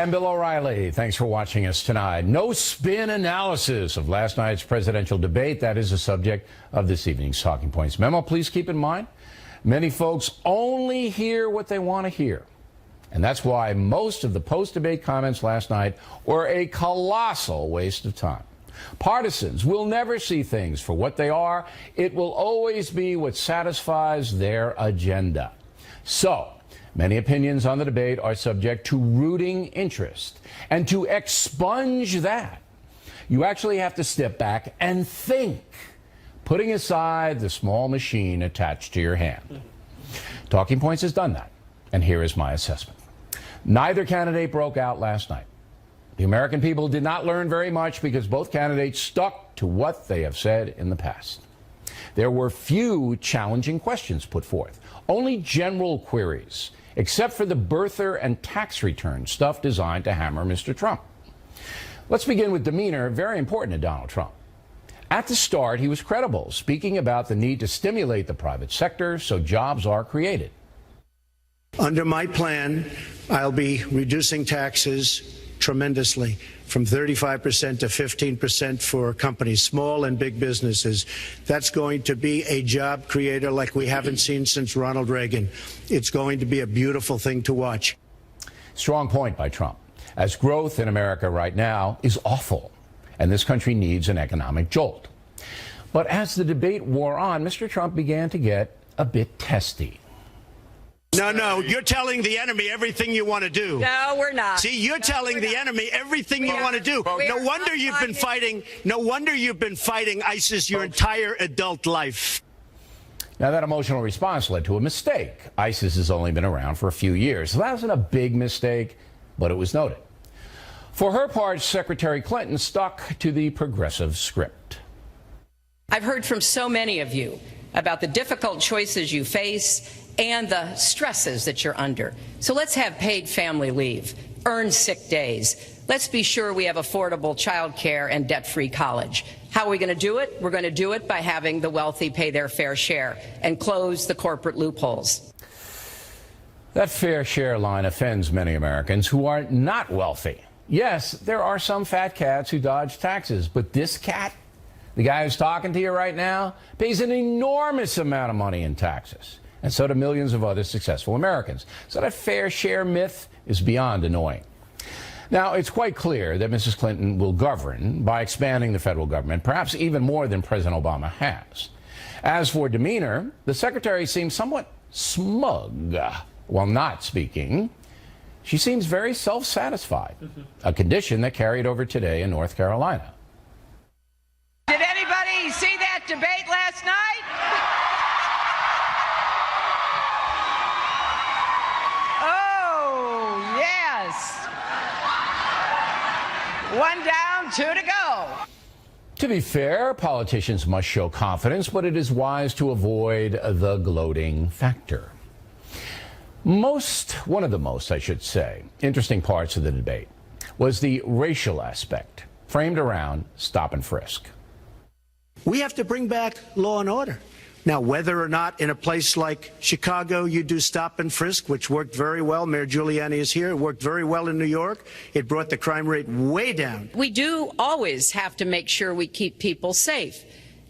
I'm Bill O'Reilly. Thanks for watching us tonight. No spin analysis of last night's presidential debate. That is the subject of this evening's Talking Points memo. Please keep in mind, many folks only hear what they want to hear. And that's why most of the post-debate comments last night were a colossal waste of time. Partisans will never see things for what they are. It will always be what satisfies their agenda. So, many opinions on the debate are subject to rooting interest. And to expunge that, you actually have to step back and think, putting aside the small machine attached to your hand. Talking Points has done that, and here is my assessment. Neither candidate broke out last night. The American people did not learn very much because both candidates stuck to what they have said in the past. There were few challenging questions put forth, only general queries, except for the birther and tax return stuff designed to hammer Mr. Trump. Let's begin with demeanor, very important to Donald Trump. At the start, he was credible, speaking about the need to stimulate the private sector so jobs are created. Under my plan, I'll be reducing taxes tremendously, from 35% to 15% for companies, small and big businesses. That's going to be a job creator like we haven't seen since Ronald Reagan. It's going to be a beautiful thing to watch. Strong point by Trump, as growth in America right now is awful, and this country needs an economic jolt. But as the debate wore on, Mr. Trump began to get a bit testy. No, you're telling the enemy everything you want to do. No, we're not. See, you're telling the enemy everything you want to do. No wonder you've been fighting. No wonder you've been fighting ISIS your entire adult life. Now, that emotional response led to a mistake. ISIS has only been around for a few years. So that wasn't a big mistake, but it was noted. For her part, Secretary Clinton stuck to the progressive script. I've heard from so many of you about the difficult choices you face and the stresses that you're under. So let's have paid family leave, earned sick days. Let's be sure we have affordable child care and debt-free college. How are we going to do it? We're going to do it by having the wealthy pay their fair share and close the corporate loopholes. That fair share line offends many Americans who are not wealthy. Yes, there are some fat cats who dodge taxes, but this cat, the guy who's talking to you right now, pays an enormous amount of money in taxes. And so do millions of other successful Americans. So that fair share myth is beyond annoying. Now, it's quite clear that Mrs. Clinton will govern by expanding the federal government, perhaps even more than President Obama has. As for demeanor, the secretary seems somewhat smug while not speaking. She seems very self-satisfied, a condition that carried over today in North Carolina. Did anybody see that debate last night? One down, two to go. To be fair, politicians must show confidence, but it is wise to avoid the gloating factor. One of the most, I should say, interesting parts of the debate was the racial aspect, framed around stop and frisk. We have to bring back law and order. Now, whether or not in a place like Chicago you do stop and frisk, which worked very well, Mayor Giuliani is here, it worked very well in New York, it brought the crime rate way down. We do always have to make sure we keep people safe.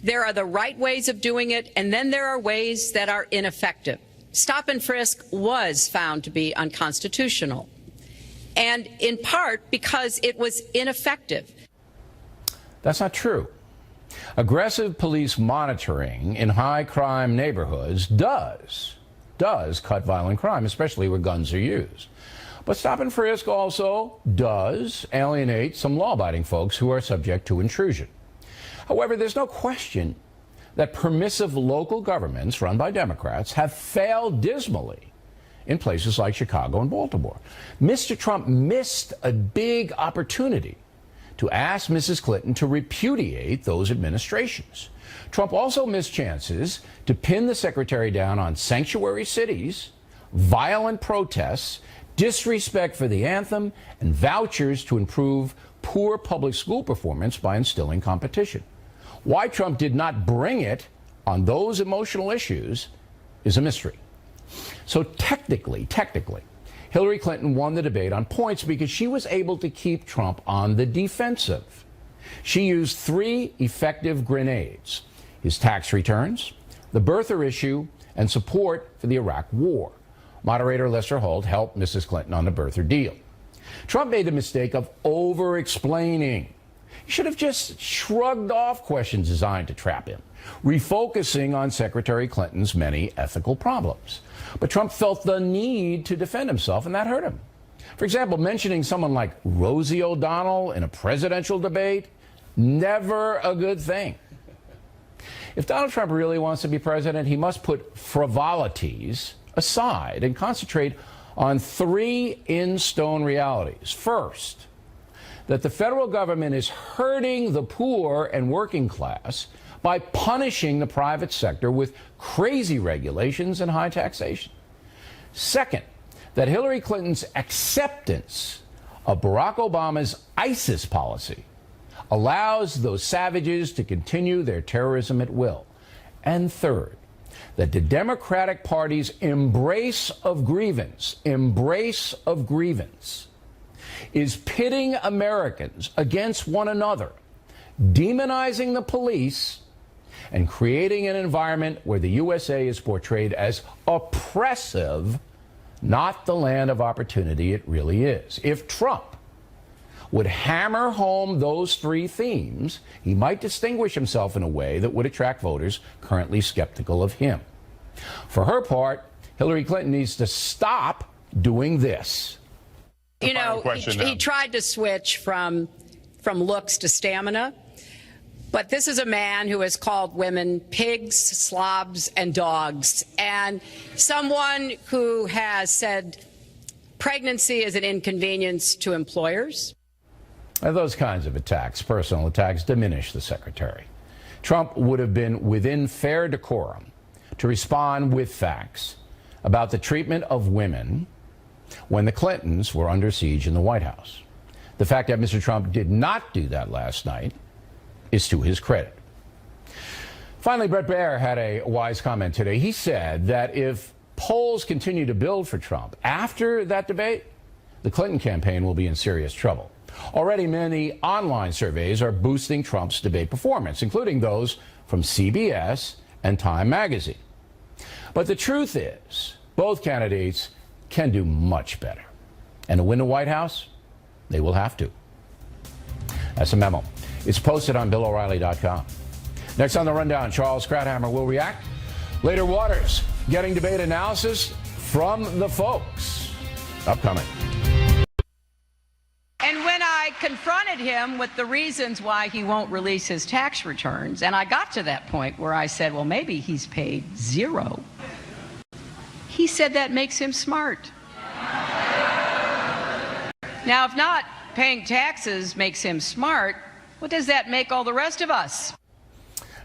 There are the right ways of doing it, and then there are ways that are ineffective. Stop and frisk was found to be unconstitutional, and in part because it was ineffective. That's not true. Aggressive police monitoring in high-crime neighborhoods does cut violent crime, especially where guns are used. But stop and frisk also does alienate some law-abiding folks who are subject to intrusion. However, there's no question that permissive local governments run by Democrats have failed dismally in places like Chicago and Baltimore. Mr. Trump missed a big opportunity to ask Mrs. Clinton to repudiate those administrations. Trump also missed chances to pin the secretary down on sanctuary cities, violent protests, disrespect for the anthem, and vouchers to improve poor public school performance by instilling competition. Why Trump did not bring it on those emotional issues is a mystery. So technically, Hillary Clinton won the debate on points because she was able to keep Trump on the defensive. She used 3 effective grenades: his tax returns, the birther issue, and support for the Iraq War. Moderator Lester Holt helped Mrs. Clinton on the birther deal. Trump made the mistake of over-explaining. He should have just shrugged off questions designed to trap him, refocusing on Secretary Clinton's many ethical problems. But Trump felt the need to defend himself, and that hurt him. For example, mentioning someone like Rosie O'Donnell in a presidential debate, never a good thing. If Donald Trump really wants to be president, he must put frivolities aside and concentrate on 3 in-stone realities. First, that the federal government is hurting the poor and working class by punishing the private sector with crazy regulations and high taxation. Second, that Hillary Clinton's acceptance of Barack Obama's ISIS policy allows those savages to continue their terrorism at will. And third, that the Democratic Party's embrace of grievance is pitting Americans against one another, demonizing the police, and creating an environment where the USA is portrayed as oppressive, not the land of opportunity it really is. If Trump would hammer home those 3 themes, he might distinguish himself in a way that would attract voters currently skeptical of him. For her part, Hillary Clinton needs to stop doing this. You know, he tried to switch from looks to stamina, but this is a man who has called women pigs, slobs, and dogs, and someone who has said pregnancy is an inconvenience to employers. Those kinds of attacks, personal attacks, diminish the secretary. Trump would have been within fair decorum to respond with facts about the treatment of women when the Clintons were under siege in the White House. The fact that Mr. Trump did not do that last night is to his credit. Finally, Bret Baier had a wise comment today. He said that if polls continue to build for Trump after that debate, the Clinton campaign will be in serious trouble. Already, many online surveys are boosting Trump's debate performance, including those from CBS and Time magazine. But the truth is, both candidates can do much better. And to win the White House, they will have to. That's a memo. It's posted on BillO'Reilly.com. Next on the rundown, Charles Krauthammer will react. Later, Waters getting debate analysis from the folks. Upcoming. And when I confronted him with the reasons why he won't release his tax returns, and I got to that point where I said, well, maybe he's paid 0, he said that makes him smart. Now, if not paying taxes makes him smart, what does that make all the rest of us?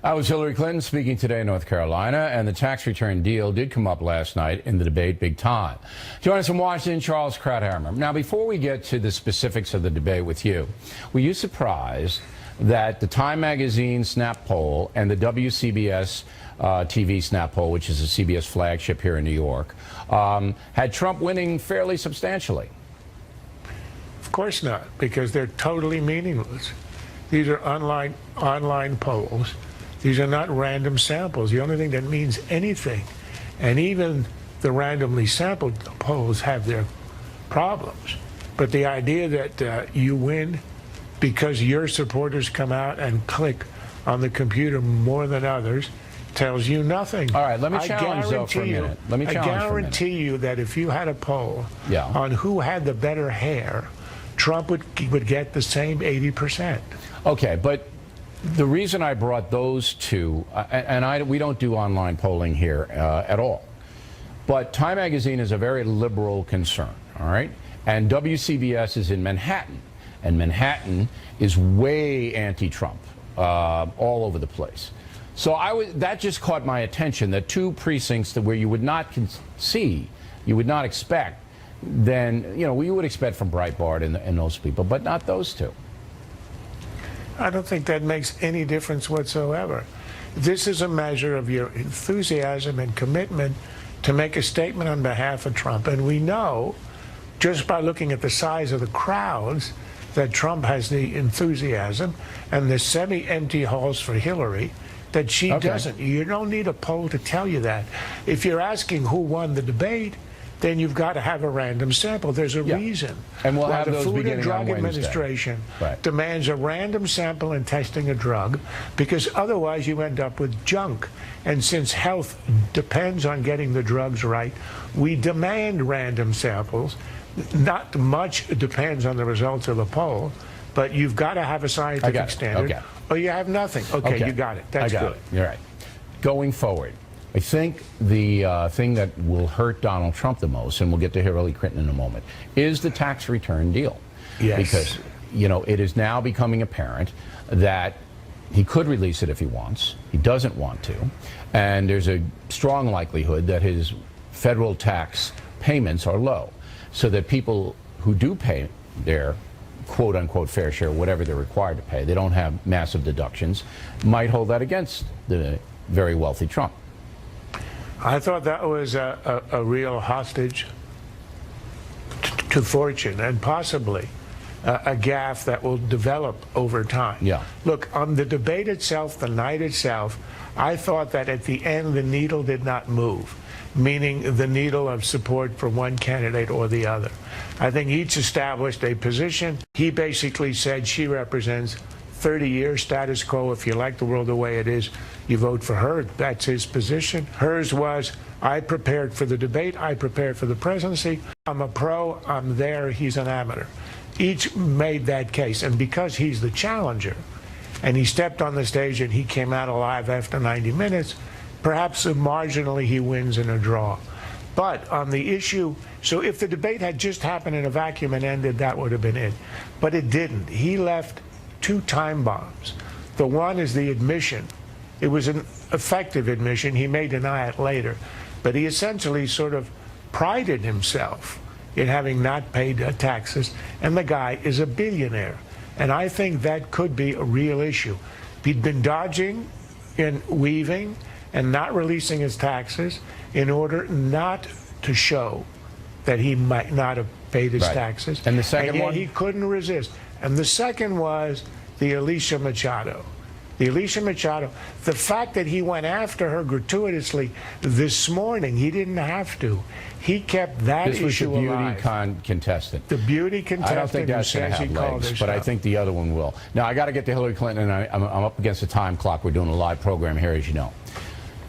That was Hillary Clinton speaking today in North Carolina, and the tax return deal did come up last night in the debate big time. Joining us from Washington, Charles Krauthammer. Now, before we get to the specifics of the debate with you, were you surprised that the Time Magazine Snap Poll and the WCBS TV Snap Poll, which is a CBS flagship here in New York, had Trump winning fairly substantially? Of course not, because they're totally meaningless. These are online polls. These are not random samples. The only thing that means anything, and even the randomly sampled polls have their problems. But the idea that you win because your supporters come out and click on the computer more than others tells you nothing. All right, let me challenge though for a minute. I guarantee you that if you had a poll on who had the better hair, Trump would get the same 80%. Okay, but the reason I brought those two, we don't do online polling here at all, but Time Magazine is a very liberal concern, all right? And WCBS is in Manhattan, and Manhattan is way anti-Trump all over the place. So that just caught my attention, that 2 precincts where you would not you would not expect, then, you know, we would expect from Breitbart and those people, but not those 2. I don't think that makes any difference whatsoever. This is a measure of your enthusiasm and commitment to make a statement on behalf of Trump. And we know just by looking at the size of the crowds, that Trump has the enthusiasm and the semi-empty halls for Hillary that she doesn't. You don't need a poll to tell you that. If you're asking who won the debate, then you've got to have a random sample. There's a reason and we'll why have the those Food and Drug beginning on Administration Right. demands a random sample in testing a drug, because otherwise you end up with junk. And since health depends on getting the drugs right, we demand random samples. Not much depends on the results of the poll, but you've got to have a scientific standard, or you have nothing. Okay, you got it. That's good. You're right. Going forward, I think the thing that will hurt Donald Trump the most, and we'll get to Hillary Clinton in a moment, is the tax return deal. Yes. Because, you know, it is now becoming apparent that he could release it if he wants. He doesn't want to. And there's a strong likelihood that his federal tax payments are low, so that people who do pay their quote-unquote fair share, whatever they're required to pay, they don't have massive deductions, might hold that against the very wealthy Trump. I thought that was a real hostage to fortune, and possibly a gaffe that will develop over time. Yeah. Look, on the debate itself, the night itself, I thought that at the end the needle did not move, meaning the needle of support for one candidate or the other. I think each established a position. He basically said she represents 30-year status quo. If you like the world the way it is, you vote for her. That's his position. Hers was, I prepared for the debate. I prepared for the presidency. I'm a pro. I'm there. He's an amateur. Each made that case. And because he's the challenger, and he stepped on the stage and he came out alive after 90 minutes, perhaps marginally he wins in a draw. But on the issue, so if the debate had just happened in a vacuum and ended, that would have been it. But it didn't. He left two time bombs. The one is the admission. It was an effective admission. He may deny it later. But he essentially sort of prided himself in having not paid taxes, and the guy is a billionaire. And I think that could be a real issue. He'd been dodging and weaving and not releasing his taxes in order not to show that he might not have paid his taxes. And the second one? He couldn't resist. And the second was the Alicia Machado. The Alicia Machado, the fact that he went after her gratuitously this morning, he didn't have to. He kept that issue alive. This was the beauty contestant. The beauty contestant. I don't think that's going to have legs, but I think the other one will. Now, I got to get to Hillary Clinton, and I'm up against the time clock. We're doing a live program here, as you know.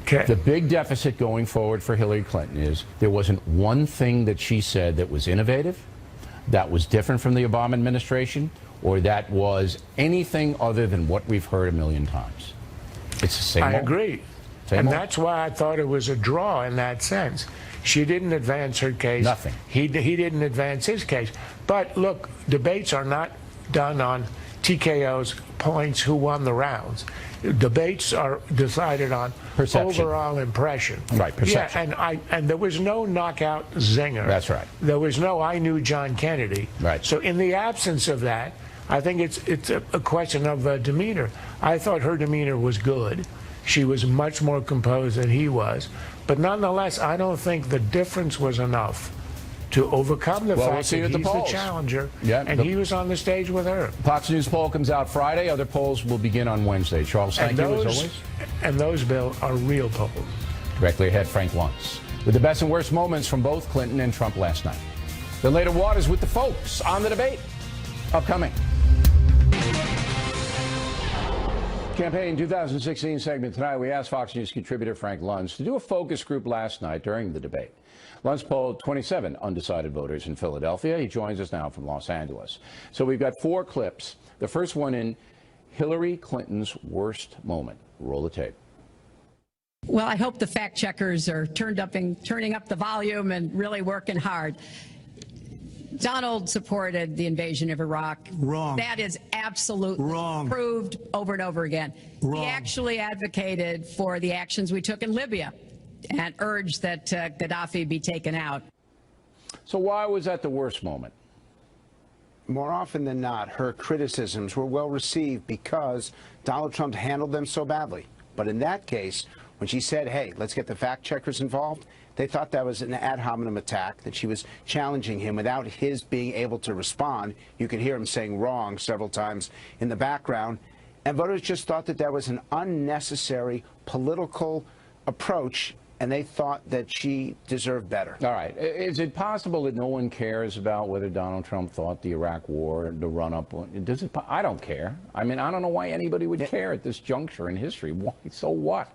Okay. The big deficit going forward for Hillary Clinton is there wasn't one thing that she said that was innovative, that was different from the Obama administration, or that was anything other than what we've heard a million times. It's the same. I agree. And that's why I thought it was a draw in that sense. She didn't advance her case. Nothing. He didn't advance his case. But look, debates are not done on TKO's points, who won the rounds. Debates are decided on perception. Overall impression. Right, perception. Yeah, and there was no knockout zinger. That's right. There was no I knew John Kennedy. Right. So in the absence of that, I think it's a question of demeanor. I thought her demeanor was good. She was much more composed than he was. But nonetheless, I don't think the difference was enough to overcome the fact that he's the challenger, and he was on the stage with her. Fox News poll comes out Friday. Other polls will begin on Wednesday. Charles, thank you as always. And those, Bill, are real polls. Directly ahead, Frank Luntz, with the best and worst moments from both Clinton and Trump last night. The later waters with the folks on the debate. Upcoming. Campaign 2016 segment tonight, we asked Fox News contributor Frank Luntz to do a focus group last night during the debate. Luntz polled 27 undecided voters in Philadelphia. He joins us now from Los Angeles. So we've got 4 clips. The first one in Hillary Clinton's worst moment. Roll the tape. Well, I hope the fact checkers are turning up the volume and really working hard. Donald supported the invasion of Iraq. Wrong. That is absolutely wrong. Proved over and over again. Wrong. He actually advocated for the actions we took in Libya and urged that Gaddafi be taken out. So why was that the worst moment? More often than not, her criticisms were well received because Donald Trump handled them so badly. But in that case, when she said, hey, let's get the fact checkers involved, They thought that was an ad hominem attack, that she was challenging him without his being able to respond. You could hear him saying wrong several times in the background. And voters just thought that that was an unnecessary political approach, and they thought that she deserved better. All right. Is it possible that no one cares about whether Donald Trump thought the Iraq war, the run-up, does it? I don't care. I mean, I don't know why anybody would care at this juncture in history. Why? So what?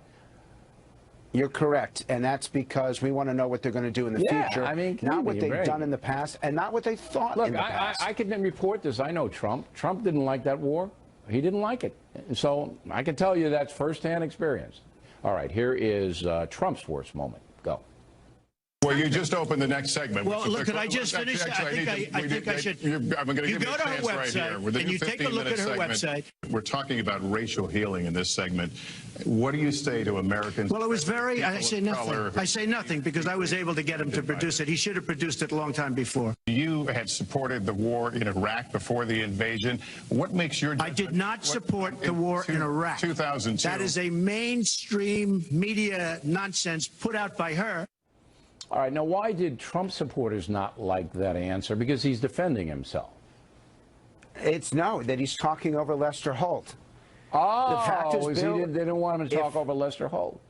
You're correct, and that's because we want to know what they're going to do in the future. I mean, not what they've done in the past, and not what they thought in the past. I can report this. I know Trump. Trump didn't like that war. He didn't like it. So I can tell you that's firsthand experience. All right, here is Trump's worst moment. Go. Well, you just opened the next segment. Well, look, could I just finish? I think I should. I'm going to give you a go to her chance right website, here. With the and you take a look at her website. We're talking about racial healing in this segment. What do you say to Americans? Well, it was very. I say nothing. I say nothing because I was able to get him to produce it. He should have produced it a long time before. You had supported the war in Iraq before the invasion. What makes your I did not support the war in Iraq. 2002. That is a mainstream media nonsense put out by her. All right, now why did Trump supporters not like that answer? Because he's defending himself. It's that he's talking over Lester Holt. Oh, the fact is, Bill, they didn't want him to talk over Lester Holt.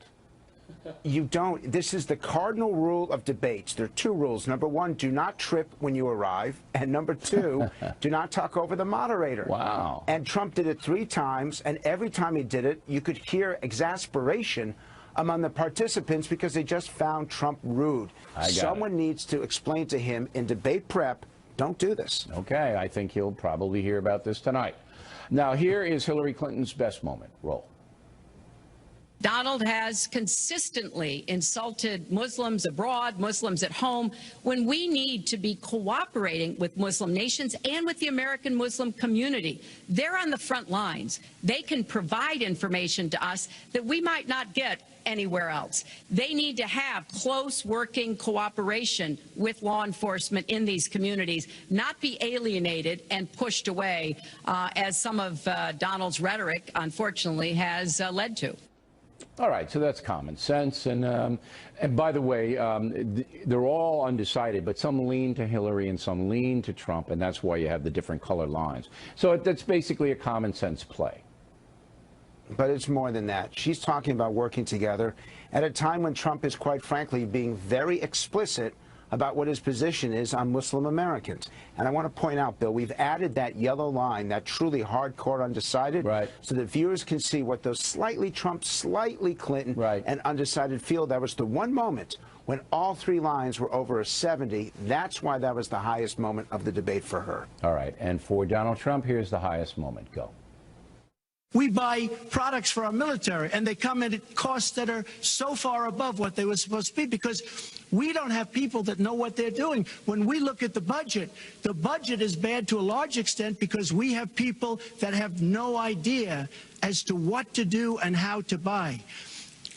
You don't. This is the cardinal rule of debates. There are two rules. Number one, do not trip when you arrive. And number two, do not talk over the moderator. Wow. And Trump did it 3 times, and every time he did it, you could hear exasperation among the participants because they just found Trump rude. Someone needs to explain to him in debate prep, don't do this. Okay, I think he'll probably hear about this tonight. Now, here is Hillary Clinton's best moment. Roll. Donald has consistently insulted Muslims abroad, Muslims at home, when we need to be cooperating with Muslim nations and with the American Muslim community. They're on the front lines. They can provide information to us that we might not get anywhere else. They need to have close working cooperation with law enforcement in these communities, not be alienated and pushed away, as some of Donald's rhetoric, unfortunately, has led to. All right, so that's common sense. And by the way, they're all undecided, but some lean to Hillary and some lean to Trump, and that's why you have the different color lines. So that's basically a common sense play. But it's more than that. She's talking about working together at a time when Trump is, quite frankly, being very explicit about what his position is on Muslim Americans. And I want to point out, Bill, we've added that yellow line, that truly hardcore undecided, so that viewers can see what those slightly Trump, slightly Clinton, and undecided feel. That was the one moment when all 3 lines were over a 70. That's why that was the highest moment of the debate for her. All right, and for Donald Trump, here's the highest moment. Go. We buy products for our military, and they come in at costs that are so far above what they were supposed to be because we don't have people that know what they're doing. When we look at the budget is bad to a large extent because we have people that have no idea as to what to do and how to buy.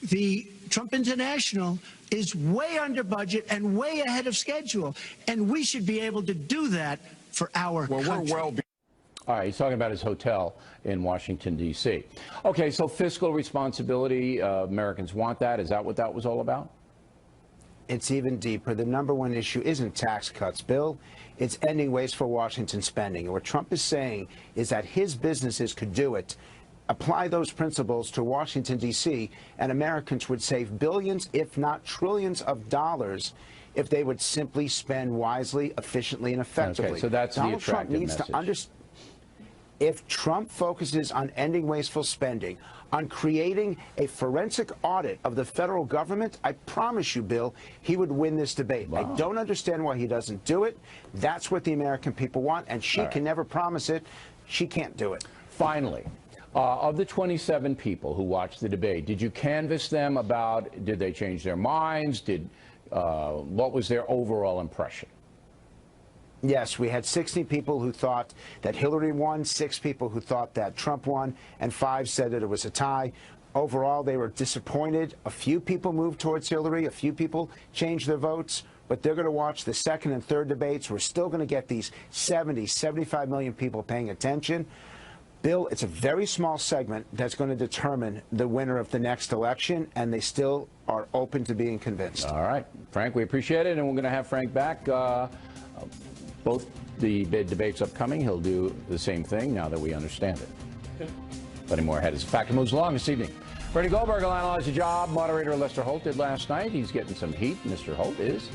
The Trump International is way under budget and way ahead of schedule, and we should be able to do that for our country. All right, he's talking about his hotel in Washington, D.C. Okay, so fiscal responsibility, Americans want that. Is that what that was all about? It's even deeper. The number one issue isn't tax cuts, Bill. It's ending wasteful Washington spending. And what Trump is saying is that his businesses could do it. Apply those principles to Washington, D.C., and Americans would save billions, if not trillions of dollars if they would simply spend wisely, efficiently, and effectively. Okay, so that's Donald the Trump attractive needs message. to understand. If Trump focuses on ending wasteful spending, on creating a forensic audit of the federal government, I promise you, Bill, he would win this debate. Wow. I don't understand why he doesn't do it. That's what the American people want, and she can never promise it. She can't do it. Finally, of the 27 people who watched the debate, did you canvass them about, did they change their minds? What was their overall impression? Yes, we had 60 people who thought that Hillary won, 6 people who thought that Trump won, and 5 said that it was a tie. Overall, they were disappointed. A few people moved towards Hillary. A few people changed their votes. But they're going to watch the second and third debates. We're still going to get these 70, 75 million people paying attention. Bill, it's a very small segment that's going to determine the winner of the next election, and they still are open to being convinced. All right, Frank, we appreciate it, and we're going to have Frank back. Both the debates upcoming, he'll do the same thing now that we understand it. Plenty more ahead as the factor moves along this evening. Bernie Goldberg will analyze the job moderator Lester Holt did last night. He's getting some heat, Mr. Holt is.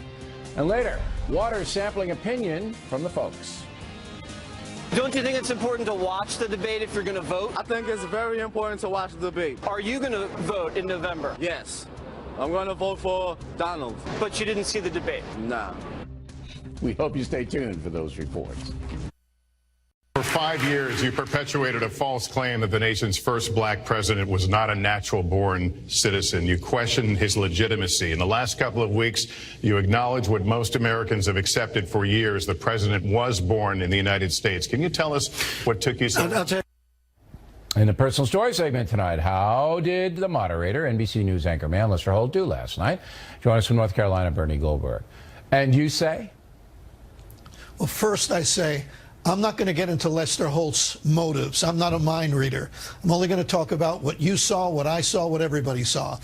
And later, Waters sampling opinion from the folks. Don't you think it's important to watch the debate if you're going to vote? I think it's very important to watch the debate. Are you going to vote in November? Yes. I'm going to vote for Donald. But you didn't see the debate? Nah. We hope you stay tuned for those reports. For 5 years, you perpetuated a false claim that the nation's first black president was not a natural-born citizen. You questioned his legitimacy. In the last couple of weeks, you acknowledged what most Americans have accepted for years. The president was born in the United States. Can you tell us what took you so long? In the personal story segment tonight, how did the moderator, NBC News anchorman Lester Holt, do last night? Join us from North Carolina, Bernie Goldberg. And you say? Well, first I say, I'm not going to get into Lester Holt's motives. I'm not a mind reader. I'm only going to talk about what you saw, what I saw, what everybody saw.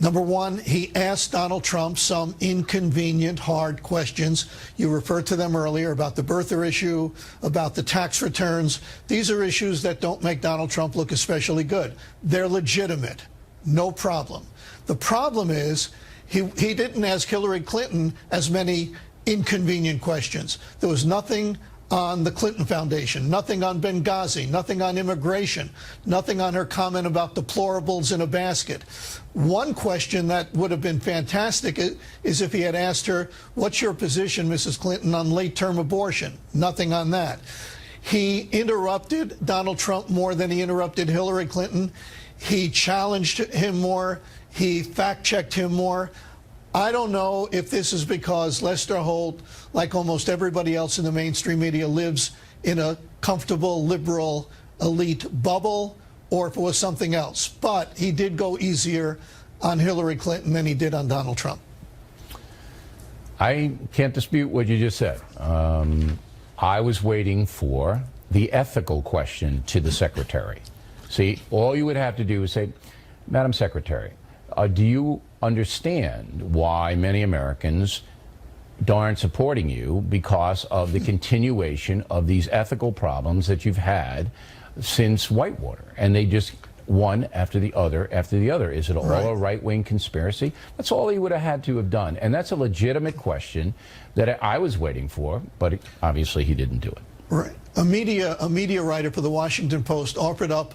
Number one, he asked Donald Trump some inconvenient, hard questions. You referred to them earlier about the birther issue, about the tax returns. These are issues that don't make Donald Trump look especially good. They're legitimate. No problem. The problem is he didn't ask Hillary Clinton as many inconvenient questions. There was nothing on the Clinton Foundation, nothing on Benghazi, nothing on immigration, nothing on her comment about deplorables in a basket. One question that would have been fantastic is if he had asked her, what's your position, Mrs. Clinton, on late-term abortion? Nothing on that. He interrupted Donald Trump more than he interrupted Hillary Clinton. He challenged him more. He fact-checked him more. I don't know if this is because Lester Holt, like almost everybody else in the mainstream media, lives in a comfortable liberal elite bubble, or if it was something else. But he did go easier on Hillary Clinton than he did on Donald Trump. I can't dispute what you just said. I was waiting for the ethical question to the secretary. See, all you would have to do is say, Madam Secretary, do you understand why many Americans aren't supporting you because of the continuation of these ethical problems that you've had since Whitewater? And they just one after the other after the other. Is it all a right-wing conspiracy? That's all he would have had to have done. And that's a legitimate question that I was waiting for, but obviously he didn't do it. Right. A media writer for the Washington Post offered up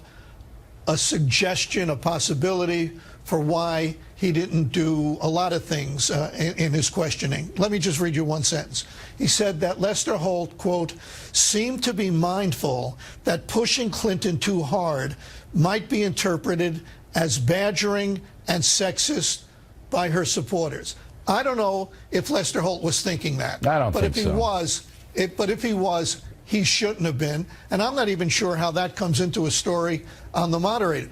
a suggestion, a possibility for why he didn't do a lot of things in his questioning. Let me just read you one sentence. He said that Lester Holt, quote, seemed to be mindful that pushing Clinton too hard might be interpreted as badgering and sexist by her supporters. I don't know if Lester Holt was thinking that. I don't but think if so. He was, but if he was, he shouldn't have been. And I'm not even sure how that comes into a story on the moderator.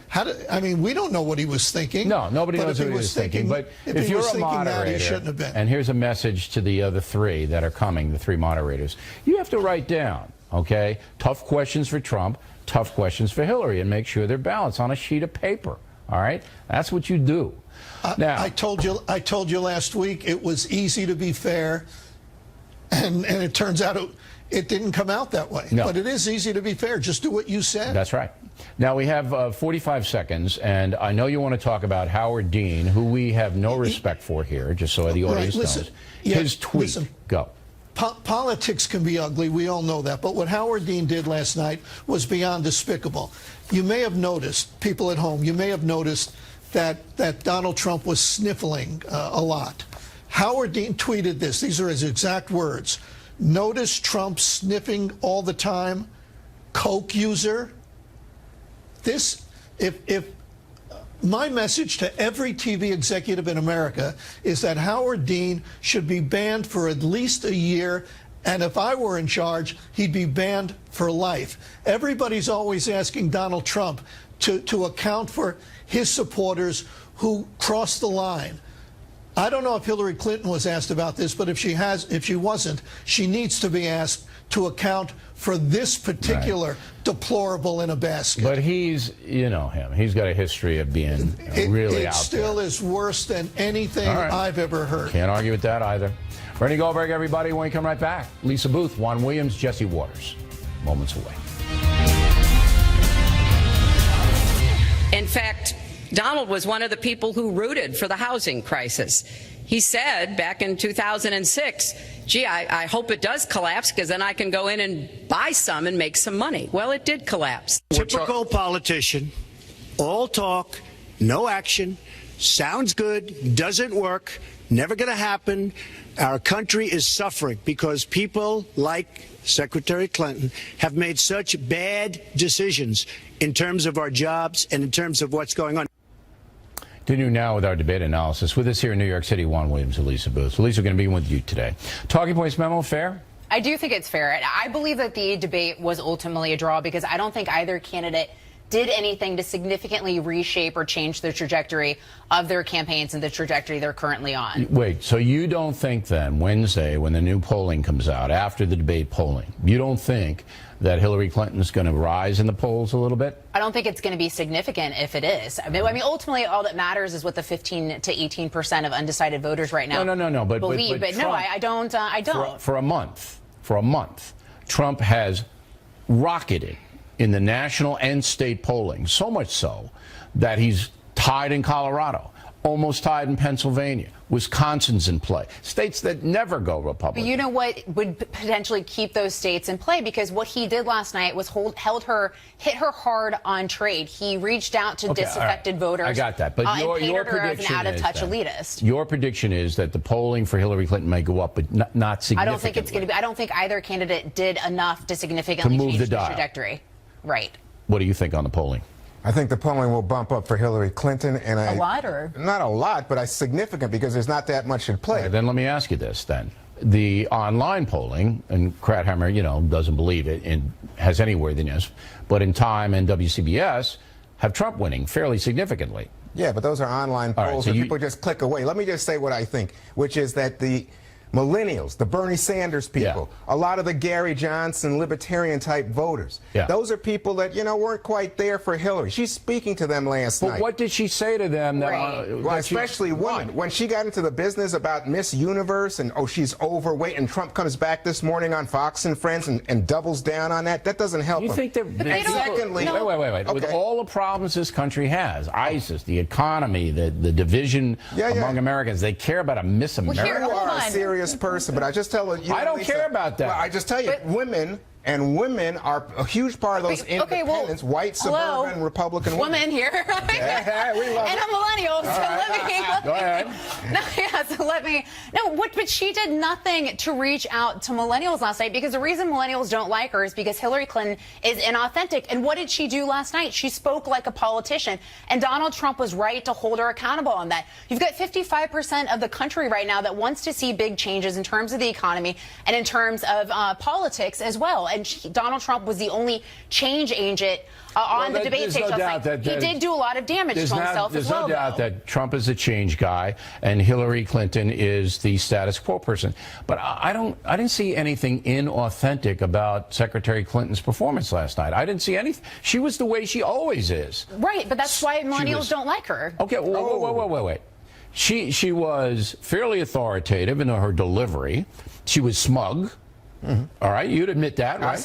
I mean, we don't know what he was thinking. No, nobody knows what he was thinking. But if you're a moderator, he shouldn't have been. And here's a message to the other three that are coming, the three moderators. You have to write down, okay, tough questions for Trump, tough questions for Hillary, and make sure they're balanced on a sheet of paper. All right? That's what you do. Now, I told you last week it was easy to be fair, and it turns out it didn't come out that way. No. But it is easy to be fair. Just do what you said. That's right. Now, we have 45 seconds, and I know you want to talk about Howard Dean, who we have no respect for here, just so the audience knows. His tweet. Listen, go. Politics can be ugly. We all know that. But what Howard Dean did last night was beyond despicable. You may have noticed, people at home, you may have noticed that Donald Trump was sniffling a lot. Howard Dean tweeted this. These are his exact words. Notice Trump sniffing all the time? Coke user? If my message to every TV executive in America is that Howard Dean should be banned for at least a year, and if I were in charge, he'd be banned for life. Everybody's always asking Donald Trump to account for his supporters who crossed the line. I don't know if Hillary Clinton was asked about this, but if she wasn't, she needs to be asked to account for this particular deplorable in a basket. But he's, you know him, he's got a history of being really out there. It still is worse than anything I've ever heard. Can't argue with that either. Bernie Goldberg, everybody, when we come right back. Lisa Booth, Juan Williams, Jesse Waters. Moments away. In fact, Donald was one of the people who rooted for the housing crisis. He said back in 2006, gee, I hope it does collapse because then I can go in and buy some and make some money. Well, it did collapse. Typical politician, all talk, no action, sounds good, doesn't work, never going to happen. Our country is suffering because people like Secretary Clinton have made such bad decisions in terms of our jobs and in terms of what's going on. Continue now with our debate analysis. With us here in New York City, Juan Williams and Lisa Booth. Lisa, going to be with you today. Talking points memo, fair? I do think it's fair. I believe that the debate was ultimately a draw because I don't think either candidate did anything to significantly reshape or change the trajectory of their campaigns and the trajectory they're currently on. Wait, so you don't think then Wednesday when the new polling comes out, after the debate polling, you don't think that Hillary Clinton's going to rise in the polls a little bit? I don't think it's going to be significant if it is. I mean, ultimately, all that matters is what the 15 to 18% of undecided voters right now believe. But no, I don't. I don't. For a month, Trump has rocketed in the national and state polling, so much so that he's tied in Colorado, almost tied in Pennsylvania. Wisconsin's in play. States that never go Republican. But you know what would potentially keep those states in play? Because what he did last night was hit her hard on trade. He reached out to disaffected voters. I got that. But your prediction an out-of-touch elitist. Your prediction is that the polling for Hillary Clinton may go up, but not significantly. I don't think it's going to be. I don't think either candidate did enough to significantly change the trajectory. Right. What do you think on the polling? I think the polling will bump up for Hillary Clinton, and a lot, or not a lot, but significant because there's not that much at play. Right, then let me ask you this: then the online polling, and Krathammer, doesn't believe it and has any worthiness, but in Time and WCBS have Trump winning fairly significantly. Yeah, but those are online polls, and people just click away. Let me just say what I think, which is that the millennials, the Bernie Sanders people, a lot of the Gary Johnson libertarian type voters. Those are people that, weren't quite there for Hillary. She's speaking to them last night. But what did she say to them? Well, especially women. When she got into the business about Miss Universe and, she's overweight, and Trump comes back this morning on Fox and Friends and doubles down on that, that doesn't help You think that secondly, wait. Okay. With all the problems this country has, ISIS, the economy, the division among Americans, they care about a Miss America. You are a serious person, but I just tell you. I don't care about that. Well, I just tell you, women are a huge part of those independents, white, suburban, Republican women here. We love and a millennial. So Go ahead. But she did nothing to reach out to millennials last night because the reason millennials don't like her is because Hillary Clinton is inauthentic. And what did she do last night? She spoke like a politician, and Donald Trump was right to hold her accountable on that. You've got 55% of the country right now that wants to see big changes in terms of the economy and in terms of politics as well. And Donald Trump was the only change agent on the debate stage last night. He did do a lot of damage to himself as well. There's no doubt that Trump is a change guy and Hillary Clinton is the status quo person. But I didn't see anything inauthentic about Secretary Clinton's performance last night. I didn't see anything. She was the way she always is. Right, but that's why millennials don't like her. Okay, wait. She was fairly authoritative in her delivery. She was smug. Mm-hmm. All right, you'd admit that, right?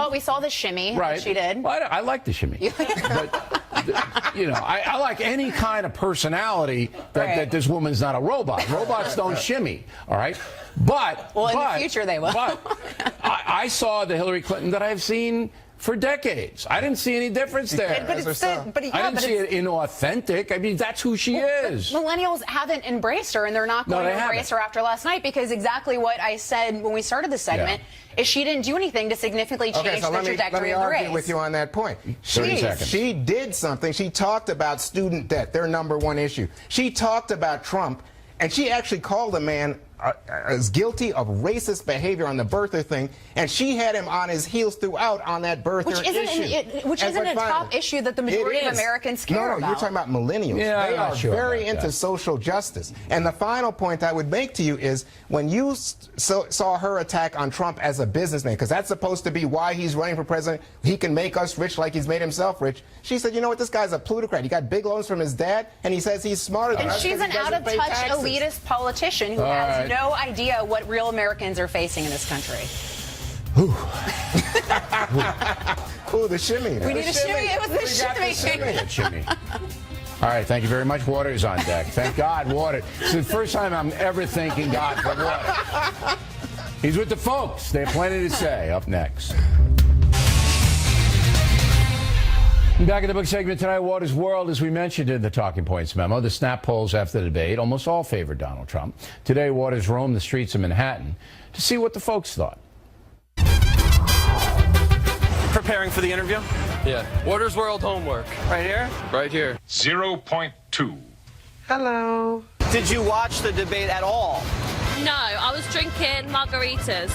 We saw the shimmy that she did. Well, I like the shimmy. But, I like any kind of personality that this woman's not a robot. Robots don't shimmy, all right? But in the future they will. But I saw the Hillary Clinton that I've seen for decades. I didn't see any difference there. I didn't see it inauthentic. I mean, that's who she is. Millennials haven't embraced her, and they're not going to embrace her after last night because exactly what I said when we started the segment is she didn't do anything to significantly change the trajectory of the race. Let me argue with you on that point. 30 seconds. She did something. She talked about student debt, their #1 issue. She talked about Trump, and she actually called the man is guilty of racist behavior on the birther thing, and she had him on his heels throughout on that birther issue. Which isn't a top issue that the majority of Americans care about. No, you're talking about millennials. Yeah, they are very into that. social justice. And the final point I would make to you is when you saw her attack on Trump as a businessman, because that's supposed to be why he's running for president, he can make us rich like he's made himself rich. She said, you know what, this guy's a plutocrat. He got big loans from his dad, and he says he's smarter than us. And she's an out-of-touch elitist politician who has no idea what real Americans are facing in this country. Ooh, the shimmy. We need a shimmy. It was the Shimmy. All right, thank you very much. Water is on deck. Thank God, water. It's the first time I'm ever thanking God for water. He's with the folks. They have plenty to say. Up next. Back in the book segment tonight, Water's World, as we mentioned in the Talking Points memo, the snap polls after the debate almost all favored Donald Trump. Today, Waters roamed the streets of Manhattan to see what the folks thought. Preparing for the interview? Yeah. Water's World homework. Right here? Right here. 0.2. Hello. Did you watch the debate at all? No, I was drinking margaritas.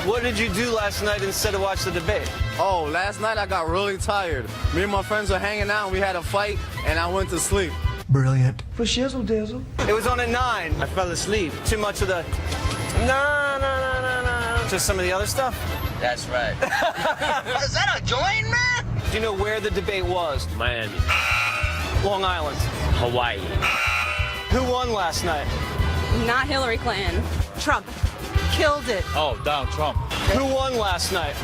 What did you do last night instead of watch the debate? Oh, last night I got really tired. Me and my friends were hanging out and we had a fight and I went to sleep. Brilliant. For shizzle dizzle. It was on at 9. I fell asleep. Too much of the no. Just some of the other stuff? That's right. Is that a joint, man? Do you know where the debate was? Miami. Long Island. Hawaii. Who won last night? Not Hillary Clinton. Trump. Killed it. Oh, Donald Trump. Who won last night?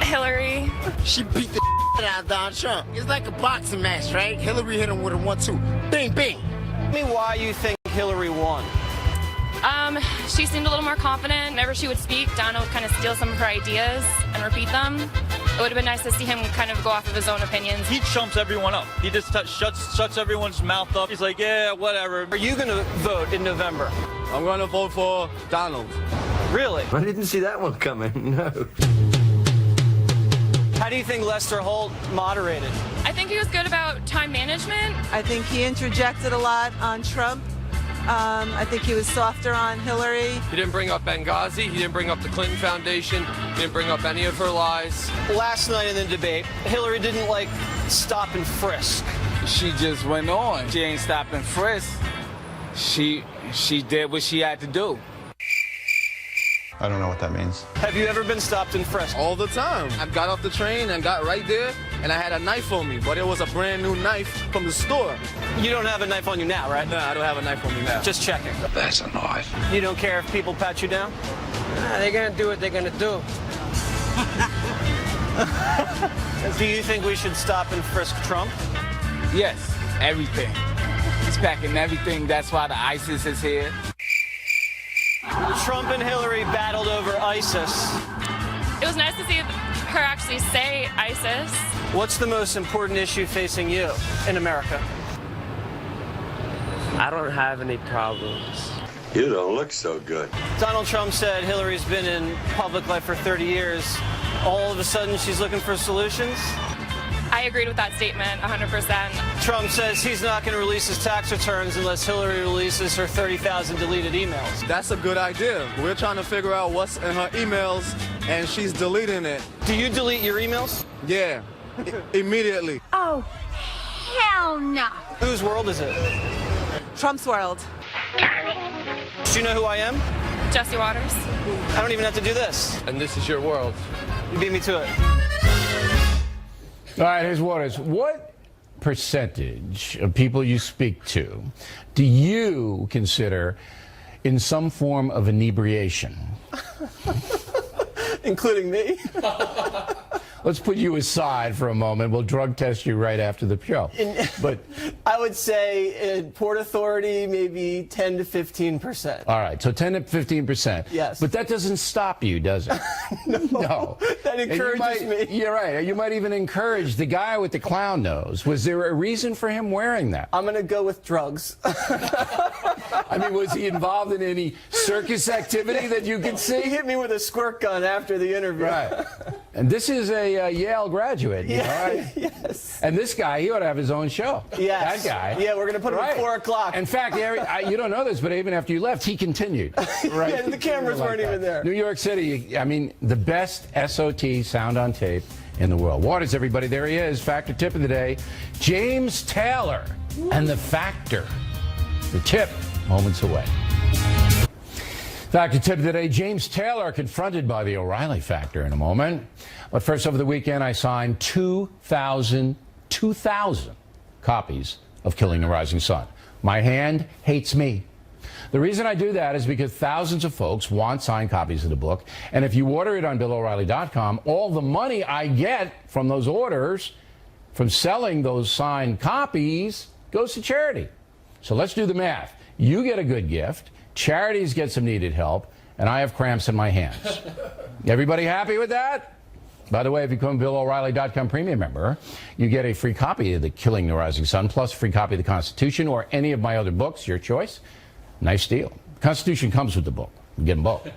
Hillary. She beat the out of Donald Trump. It's like a boxing match, right? Hillary hit him with a 1-2. Bing, bing. Tell me why you think Hillary won. She seemed a little more confident. Whenever she would speak, Donald would kind of steal some of her ideas and repeat them. It would have been nice to see him kind of go off of his own opinions. He chumps everyone up. He just shuts everyone's mouth up. He's like, yeah, whatever. Are you going to vote in November? I'm going to vote for Donald. Really? I didn't see that one coming, no. How do you think Lester Holt moderated? I think he was good about time management. I think he interjected a lot on Trump. I think he was softer on Hillary. He didn't bring up Benghazi. He didn't bring up the Clinton Foundation. He didn't bring up any of her lies. Last night in the debate, Hillary didn't, stop and frisk. She just went on. She ain't stop and frisk. She did what she had to do. I don't know what that means. Have you ever been stopped and frisked? All the time. I got off the train and got right there, and I had a knife on me, but it was a brand new knife from the store. You don't have a knife on you now, right? No, I don't have a knife on me now. Just checking. That's a knife. You don't care if people pat you down? They're going to do what they're going to do. Do you think we should stop and frisk Trump? Yes, everything. He's packing everything. That's why the ISIS is here. Trump and Hillary battled over ISIS. It was nice to see her actually say ISIS. What's the most important issue facing you in America? I don't have any problems. You don't look so good. Donald Trump said Hillary's been in public life for 30 years. All of a sudden, she's looking for solutions? I agreed with that statement 100%. Trump says he's not going to release his tax returns unless Hillary releases her 30,000 deleted emails. That's a good idea. We're trying to figure out what's in her emails, and she's deleting it. Do you delete your emails? Yeah, immediately. Oh, hell no. Whose world is it? Trump's world. Do you know who I am? Jesse Waters. I don't even have to do this. And this is your world. You beat me to it. All right, here's Waters. What percentage of people you speak to do you consider in some form of inebriation? Including me? Let's put you aside for a moment. We'll drug test you right after the show. But I would say in Port Authority, maybe 10 to 15%. All right, so 10 to 15%. Yes. But that doesn't stop you, does it? No. That encourages me. You're right. You might even encourage the guy with the clown nose. Was there a reason for him wearing that? I'm going to go with drugs. I mean, was he involved in any circus activity that you could see? He hit me with a squirt gun after the interview. Right. And this is a Yale graduate. You know, right? Yes. And this guy, he ought to have his own show. Yes. That guy. Yeah, we're going to put him at 4 o'clock. In fact, you don't know this, but even after you left, he continued. Right? Yeah, the cameras weren't even there. New York City, I mean, the best SOT sound on tape in the world. Waters, everybody, there he is. Factor tip of the day. James Taylor and the Factor. The tip, moments away. Factor tip of the day. James Taylor confronted by the O'Reilly factor in a moment. But first, over the weekend, I signed 2,000 copies of Killing the Rising Sun. My hand hates me. The reason I do that is because thousands of folks want signed copies of the book. And if you order it on BillO'Reilly.com, all the money I get from those orders, from selling those signed copies, goes to charity. So let's do the math. You get a good gift, charities get some needed help, and I have cramps in my hands. Everybody happy with that? By the way, if you become a BillO'Reilly.com premium member, you get a free copy of the Killing the Rising Sun, plus a free copy of the Constitution or any of my other books, your choice. Nice deal. Constitution comes with the book. You get them both.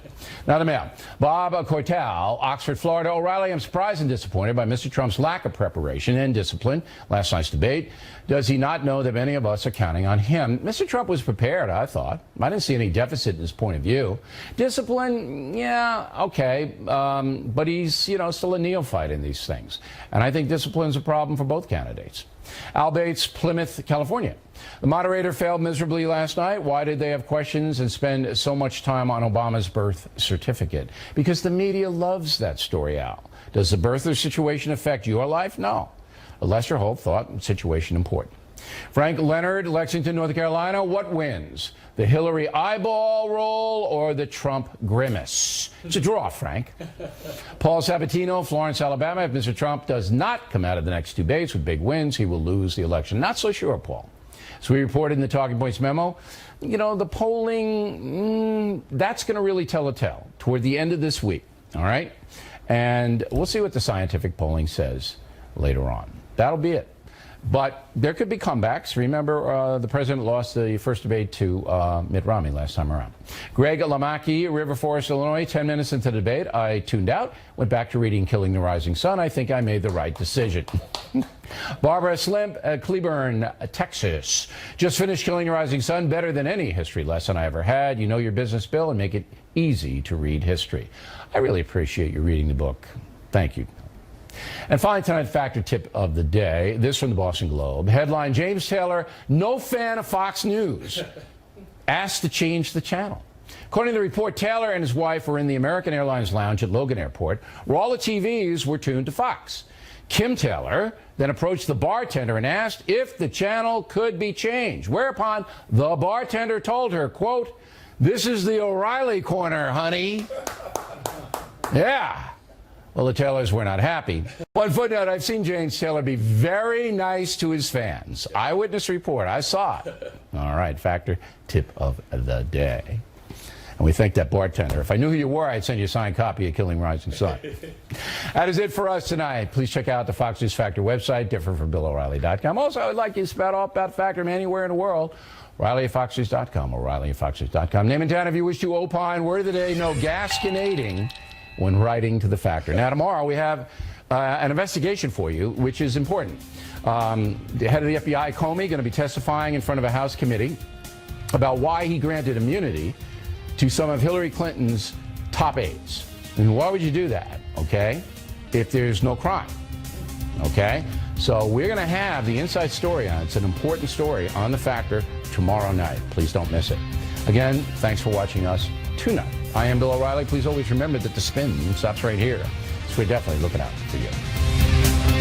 Now the mail. Bob Cortal, Oxford, Florida. O'Reilly, I'm surprised and disappointed by Mr. Trump's lack of preparation and discipline last night's debate. Does he not know that many of us are counting on him? Mr. Trump was prepared, I thought. I didn't see any deficit in his point of view. Discipline, yeah, okay. But he's, still a neophyte in these things. And I think discipline's a problem for both candidates. Al Bates, Plymouth, California. The moderator failed miserably last night. Why did they have questions and spend so much time on Obama's birth certificate? Because the media loves that story, Al. Does the birther situation affect your life? No. Lester Holt thought situation important. Frank Leonard, Lexington, North Carolina. What wins? The Hillary eyeball roll or the Trump grimace? It's a draw, Frank. Paul Sabatino, Florence, Alabama. If Mr. Trump does not come out of the next two debates with big wins, he will lose the election. Not so sure, Paul. So we reported in the Talking Points memo, the polling, that's going to really tell a tale toward the end of this week, all right? And we'll see what the scientific polling says later on. That'll be it. But there could be comebacks. Remember, the president lost the first debate to Mitt Romney last time around. Greg Lamaki, River Forest, Illinois. 10 minutes into the debate, I tuned out, went back to reading Killing the Rising Sun. I think I made the right decision. Barbara Slimp, Cleburne, Texas. Just finished Killing the Rising Sun. Better than any history lesson I ever had. You know your business, Bill, and make it easy to read history. I really appreciate you reading the book. Thank you. And finally, tonight's factor tip of the day. This from the Boston Globe. Headline, James Taylor, no fan of Fox News, asked to change the channel. According to the report, Taylor and his wife were in the American Airlines lounge at Logan Airport, where all the TVs were tuned to Fox. Kim Taylor then approached the bartender and asked if the channel could be changed, whereupon the bartender told her, quote, "This is the O'Reilly corner, honey." Yeah. Well, the Taylors were not happy. One footnote, I've seen James Taylor be very nice to his fans. Eyewitness report, I saw it. All right, factor tip of the day. And we thank that bartender. If I knew who you were, I'd send you a signed copy of Killing Rising Sun. That is it for us tonight. Please check out the Fox News Factor website, different from BillO'Reilly.com. Also, I would like you to spout off about Factor from anywhere in the world. O'Reilly at FoxNews.com, O'Reilly at FoxNews.com. Name and town if you wish to opine. Word of the day, no gasconading when writing to the Factor. Now, tomorrow we have an investigation for you, which is important. The head of the FBI, Comey, going to be testifying in front of a House committee about why he granted immunity to some of Hillary Clinton's top aides. And why would you do that, okay, if there's no crime, okay? So we're going to have the inside story on it. It's an important story on The Factor tomorrow night. Please don't miss it. Again, thanks for watching us tonight. I am Bill O'Reilly. Please always remember that the spin stops right here. So we're definitely looking out for you.